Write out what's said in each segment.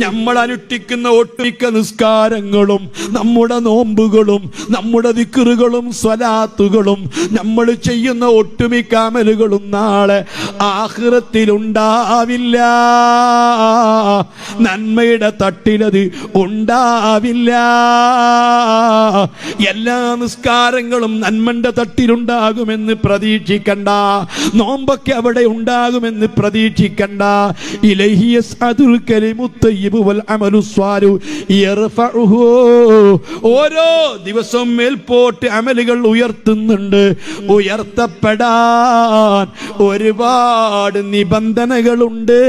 നമ്മൾ അനുഷ്ഠിക്കുന്ന ഒട്ടുമിക്ക നിസ്കാരങ്ങളും നമ്മുടെ നോമ്പുകളും നമ്മുടെ ദിക്റുകളും സ്വലാത്തുകളും നമ്മൾ ചെയ്യുന്ന ഒട്ടുമിക്ക അമലുകളും നാളെ ആഖിറത്തിൽ ഉണ്ടാവില്ല. നന്മയുടെ തട്ടിലത് ഉണ്ടാവില്ല. എല്ലാ നിസ്കാരങ്ങളും നന്മന്റെ തട്ടിലുണ്ടാകുമെന്ന് പ്രതീക്ഷിക്കണ്ട. നോമ്പൊക്കെ അവിടെ ഉണ്ടാകുമെന്ന് പ്രതീക്ഷിക്കണ്ട. ഇലൈഹി യസ്അദുൽ കലിമുത്ത് തയ്യിബു വൽ അമലു സ്വാലിഹു യർഫഉഹു. ഓരോ ദിവസവും മേൽപോട്ട് അമലുകൾ ഉയർത്തുന്നുണ്ട്. ഉയർത്തപ്പെടാൻ ഒരുപാട് നിബന്ധനകളുണ്ട്.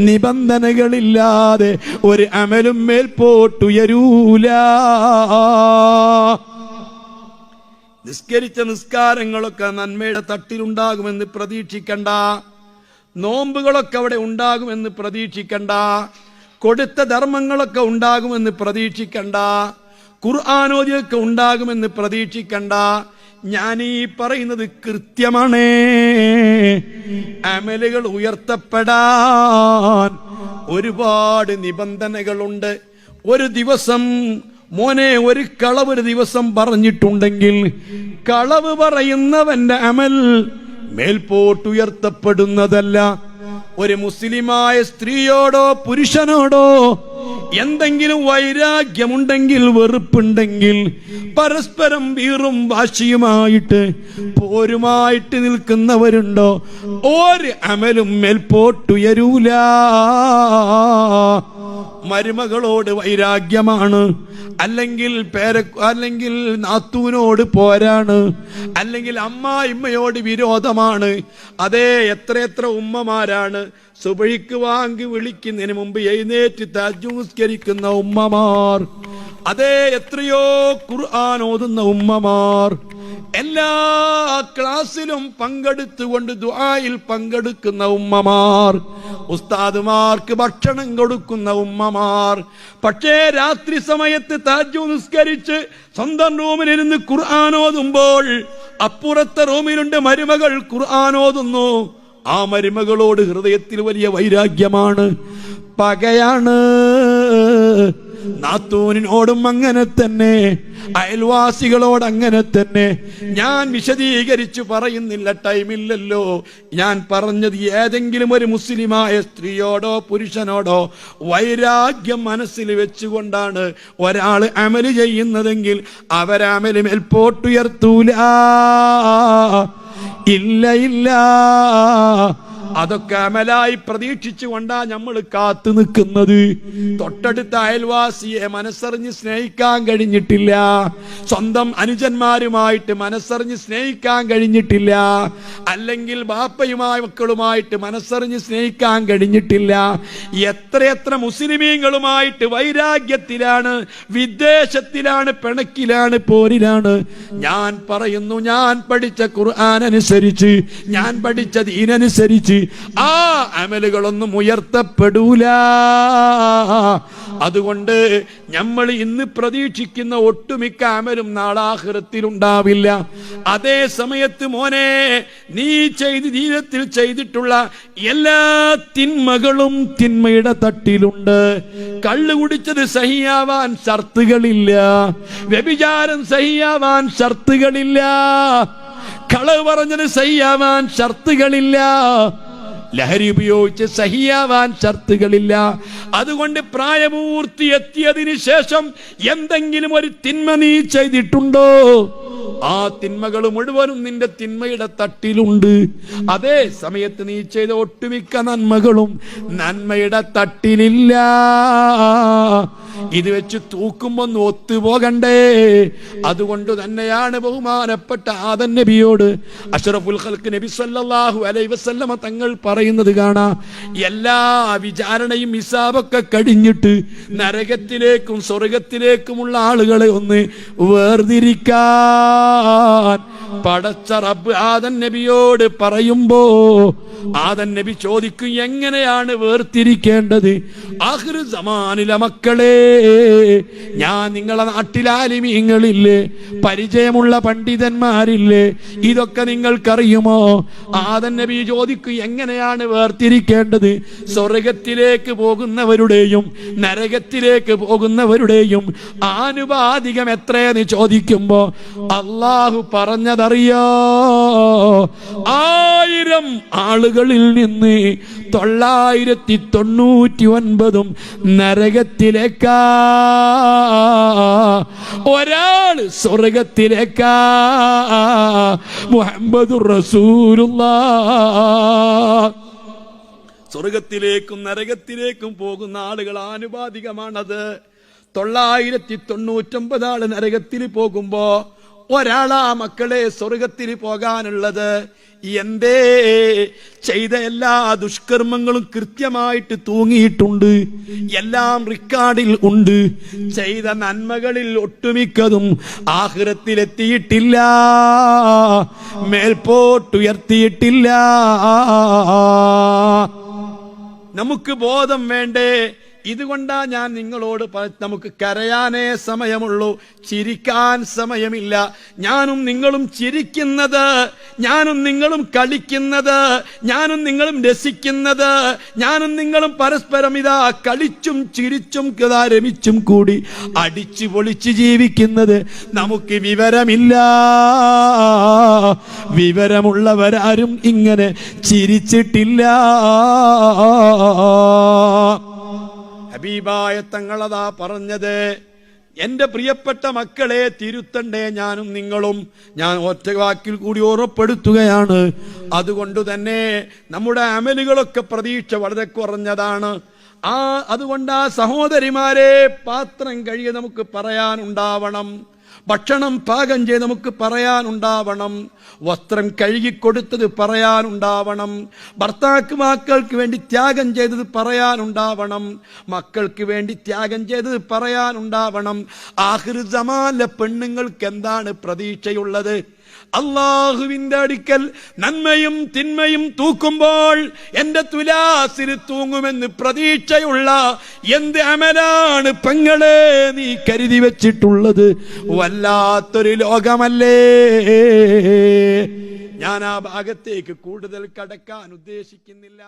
നിബന്ധനകളില്ലാതെ ഒരു അമലും മേൽപോട്ടുയരൂല. നിസ്കരിച്ച നിസ്കാരങ്ങളൊക്കെ നന്മയുടെ തട്ടിലുണ്ടാകുമെന്ന് പ്രതീക്ഷിക്കണ്ട. നോമ്പുകളൊക്കെ അവിടെ ഉണ്ടാകുമെന്ന് പ്രതീക്ഷിക്കണ്ട. കൊടുത്ത ധർമ്മങ്ങളൊക്കെ ഉണ്ടാകുമെന്ന് പ്രതീക്ഷിക്കണ്ട. ഖുർആനോദിയൊക്കെ ഉണ്ടാകുമെന്ന് പ്രതീക്ഷിക്കണ്ട. ഞാൻ ഈ പറയുന്നത് കൃത്യമാണ്. അമലുകൾ ഉയർത്തപ്പെടാൻ ഒരുപാട് നിബന്ധനകളുണ്ട്. ഒരു ദിവസം മോനെ ഒരു കളവ് ഒരു ദിവസം പറഞ്ഞിട്ടുണ്ടെങ്കിൽ കളവ് പറയുന്നവന്റെ അമൽ മേൽപോട്ടുയർത്തപ്പെടുന്നതല്ല. ഒരു മുസ്ലിമായ സ്ത്രീയോടോ പുരുഷനോടോ എന്തെങ്കിലും വൈരാഗ്യമുണ്ടെങ്കിൽ, വെറുപ്പുണ്ടെങ്കിൽ, പരസ്പരം വീറും വാശിയുമായിട്ട് പോരുമായിട്ട് നിൽക്കുന്നവരുണ്ടോ, ഒരു അമലും മേൽപോട്ടുയരൂല. മരുമകളോട് വൈരാഗ്യമാണ്, അല്ലെങ്കിൽ നാത്തൂനോട് പോരാണ്, അല്ലെങ്കിൽ അമ്മായിമ്മയോട് വിരോധമാണ്. അതേ എത്രയെത്ര ഉമ്മമാരാണ് സുബഹിക്ക് വാങ്ങി വിളിക്കുന്നതിന് മുമ്പ് എഴുന്നേറ്റ് തഹജ്ജുദ് നിസ്കരിക്കുന്ന ഉമ്മമാർ. അതേ എത്രയോ ഖുർആൻ ഓതുന്ന ഉമ്മമാർ. എല്ലാ ക്ലാസ്സിലും പങ്കെടുത്തുകൊണ്ട് ദുആയിൽ പങ്കെടുക്കുന്ന ഉമ്മമാർ. ഉസ്താദുമാർക്ക് ഭക്ഷണം കൊടുക്കുന്ന ഉമ്മമാർ. പക്ഷേ രാത്രി സമയത്ത് തഹജ്ജുദ് നിസ്കരിച്ച് സ്വന്തം റൂമിലിരുന്ന് ഖുർആൻ ഓതുമ്പോൾ അപ്പുറത്തെ റൂമിലുണ്ട് മരുമകൾ ഖുർആൻ ഓതുന്നു. ആ മരുമകളോട് ഹൃദയത്തിൽ വലിയ വൈരാഗ്യമാണ്, പകയാണ്. നാത്തൂനിനോടും അങ്ങനെ തന്നെ, അയൽവാസികളോട് അങ്ങനെ തന്നെ. ഞാൻ വിശദീകരിച്ചു പറയുന്നില്ല, ടൈമില്ലല്ലോ. ഞാൻ പറഞ്ഞത് ഏതെങ്കിലും ഒരു മുസ്ലിമായ സ്ത്രീയോടോ പുരുഷനോടോ വൈരാഗ്യം മനസ്സിൽ വെച്ചുകൊണ്ടാണ് ഒരാൾ അമല് ചെയ്യുന്നതെങ്കിൽ അവരമല് മേൽപോട്ടുയർത്തൂല. ഇല്ല ഇല്ല, അതൊക്കെ അമലായി പ്രതീക്ഷിച്ചുകൊണ്ടാ നമ്മൾ കാത്തു നിൽക്കുന്നത്. തൊട്ടടുത്ത അയൽവാസിയെ മനസ്സറിഞ്ഞ് സ്നേഹിക്കാൻ കഴിഞ്ഞിട്ടില്ല, സ്വന്തം അനുജന്മാരുമായിട്ട് മനസ്സറിഞ്ഞ് സ്നേഹിക്കാൻ കഴിഞ്ഞിട്ടില്ല, അല്ലെങ്കിൽ ബാപ്പയുമായ മക്കളുമായിട്ട് മനസ്സറിഞ്ഞ് സ്നേഹിക്കാൻ കഴിഞ്ഞിട്ടില്ല. എത്രയെത്ര മുസ്ലിമീങ്ങളുമായിട്ട് വൈരാഗ്യത്തിലാണ്, വിദ്വേഷത്തിലാണ്, പിണക്കിലാണ്, പോരിലാണ്. ഞാൻ പറയുന്നു, ഞാൻ പഠിച്ച ഖുർആൻ അനുസരിച്ച്, ഞാൻ പഠിച്ച ദീനനുസരിച്ച് ആ അമലുകളൊന്നും ഉയർത്തപ്പെടൂല. അതുകൊണ്ട് നമ്മൾ ഇന്ന് പ്രതീക്ഷിക്കുന്ന ഒട്ടുമിക്ക അമലും നാളെ ആഖിറത്തിൽ ഉണ്ടാവില്ല. അതേ സമയത്ത് മോനെ, നീ ജീവിതത്തിൽ ചെയ്തിട്ടുള്ള എല്ലാ തിന്മകളും തിന്മയുടെ തട്ടിലുണ്ട്. കള്ളു കുടിച്ചത് സഹിയാവാൻ ഷർത്തുകളില്ല, വ്യഭിചാരം സഹിയാവാൻ ഷർത്തുകളില്ല, കളവ് പറഞ്ഞത് സഹിയാവാൻ ഷർത്തുകളില്ല, ലഹരി ഉപയോഗിച്ച് സഹിയാവാൻ ഷർത്തുകളില്ല. അതുകൊണ്ട് പ്രായപൂർത്തി എത്തിയതിനു ശേഷം എന്തെങ്കിലും ഒരു തിന്മ നീ ചെയ്തിട്ടുണ്ടോ, ആ തിന്മകൾ മുഴുവനും നിന്റെ തിന്മയുടെ തട്ടിലുണ്ട്. അതേ സമയത്ത് നീ ചെയ്ത ഒട്ടുമിക്ക നന്മകളും നന്മയുടെ തട്ടിലില്ല. ഇത് വെച്ച് തൂക്കുമ്പോൾ ഒത്തുപോകണ്ടേ. അതുകൊണ്ട് തന്നെയാണ് ബഹുമാനപ്പെട്ട ആദം നബിയോട് അഷ്റഫുൽ ഖൽഖ് നബി സല്ലല്ലാഹു അലൈഹി വസല്ലമ തങ്ങൾ പറയുന്നത് കാണാം, എല്ലാ വിചാരണയും ഹിസാബൊക്കെ കഴിഞ്ഞിട്ട് നരകത്തിലേക്കും സ്വർഗത്തിലേക്കുമുള്ള ആളുകളെ ഒന്ന് വേർതിരിക്കാൻ പടച്ച റബ്ബ് ആദം നബിയോട് പറയുമ്പോ ആദം നബി ചോദിക്കും, എങ്ങനെയാണ് വേർതിരിക്കേണ്ടത്? ആഖിർ സമാനിലെ മക്കളെ, ഞാൻ നിങ്ങളെ നാട്ടിലെ ആലിമീങ്ങളില്ലേ, പരിചയമുള്ള പണ്ഡിതന്മാരില്ലേ, ഇതൊക്കെ നിങ്ങൾക്കറിയുമോ? ആദം നബി ചോദിക്കും, എങ്ങനെയാണ് വേർതിരിക്കേണ്ടത്? സ്വർഗത്തിലേക്ക് പോകുന്നവരുടെയും നരകത്തിലേക്ക് പോകുന്നവരുടെയും ആനുപാതികം എത്രയെന്ന് ചോദിക്കുമ്പോ അള്ളാഹു പറഞ്ഞതറിയോ? 1000 ആളുകളിൽ നിന്ന് 999 നരകത്തിലേക്കാ, ഒരാൾ സ്വർഗത്തിലേക്കാ. മുഹമ്മദുർ റസൂലുള്ളാഹ്. സ്വർഗത്തിലേക്കും നരകത്തിലേക്കും പോകുന്ന ആളുകൾ ആനുപാതികമാണത്. 999 ആള് നരകത്തിൽ പോകുമ്പോ ഒരാളാ മക്കളെ സ്വർഗത്തിൽ പോകാനുള്ളത്. എന്തേ? ചെയ്ത എല്ലാ ദുഷ്കർമ്മങ്ങളും കൃത്യമായിട്ട് തൂങ്ങിയിട്ടുണ്ട്, എല്ലാം റിക്കാർഡിൽ ഉണ്ട്. ചെയ്ത നന്മകളിൽ ഒട്ടുമിക്കതും ആഖിറത്തിലെത്തിയിട്ടില്ല, മേൽപോട്ടുയർത്തിയിട്ടില്ല. നമുക്ക് ബോധം വേണ്ടേ? ഇതുകൊണ്ടാ ഞാൻ നിങ്ങളോട് നമുക്ക് കരയാനേ സമയമുള്ളൂ, ചിരിക്കാൻ സമയമില്ല. ഞാനും നിങ്ങളും ചിരിക്കുന്നത്, ഞാനും നിങ്ങളും കളിക്കുന്നത്, ഞാനും നിങ്ങളും രസിക്കുന്നത്, ഞാനും നിങ്ങളും പരസ്പരം ഇതാ കളിച്ചും ചിരിച്ചും രമിച്ചും കൂടി അടിച്ചു പൊളിച്ച് ജീവിക്കുന്നത് നമുക്ക് വിവരമില്ല. വിവരമുള്ളവരാരും ഇങ്ങനെ ചിരിച്ചിട്ടില്ല. ഹബീബായ തങ്ങളതാ പറഞ്ഞത്, എന്റെ പ്രിയപ്പെട്ട മക്കളെ, തിരുത്തണ്ടേ ഞാനും നിങ്ങളും. ഞാൻ ഒറ്റ വാക്കിൽ കൂടി ഓർമ്മപ്പെടുത്തുകയാണ്. അതുകൊണ്ട് തന്നെ നമ്മുടെ അമലുകളൊക്കെ പ്രതീക്ഷ വളരെ കുറഞ്ഞതാണ്. അതുകൊണ്ട് സഹോദരിമാരെ, പാത്രം കഴുകി നമുക്ക് പറയാനുണ്ടാവണം, ഭക്ഷണം പാകം ചെയ്ത് നമുക്ക് പറയാനുണ്ടാവണം, വസ്ത്രം കഴുകിക്കൊടുത്തത് പറയാനുണ്ടാവണം, മക്കൾക്ക് വേണ്ടി ത്യാഗം ചെയ്തത് പറയാനുണ്ടാവണം, മക്കൾക്ക് വേണ്ടി ത്യാഗം ചെയ്തത് പറയാനുണ്ടാവണം. ആഖിർ സമാനിലെ പെണ്ണുങ്ങൾക്ക് എന്താണ് പ്രതീക്ഷയുള്ളത്? അള്ളാഹുവിന്റെ അടുക്കൽ നന്മയും തിന്മയും തൂക്കുമ്പോൾ എന്റെ തുലാസിൽ തൂങ്ങുമെന്ന് പ്രതീക്ഷയുള്ള എന്ത് അമലാണ് പെങ്ങളെ നീ കരുതി വെച്ചിട്ടുള്ളത്? വല്ലാത്തൊരു ലോകമല്ലേ. ഞാൻ ആ ഭാഗത്തേക്ക് കൂടുതൽ കടക്കാൻ ഉദ്ദേശിക്കുന്നില്ല.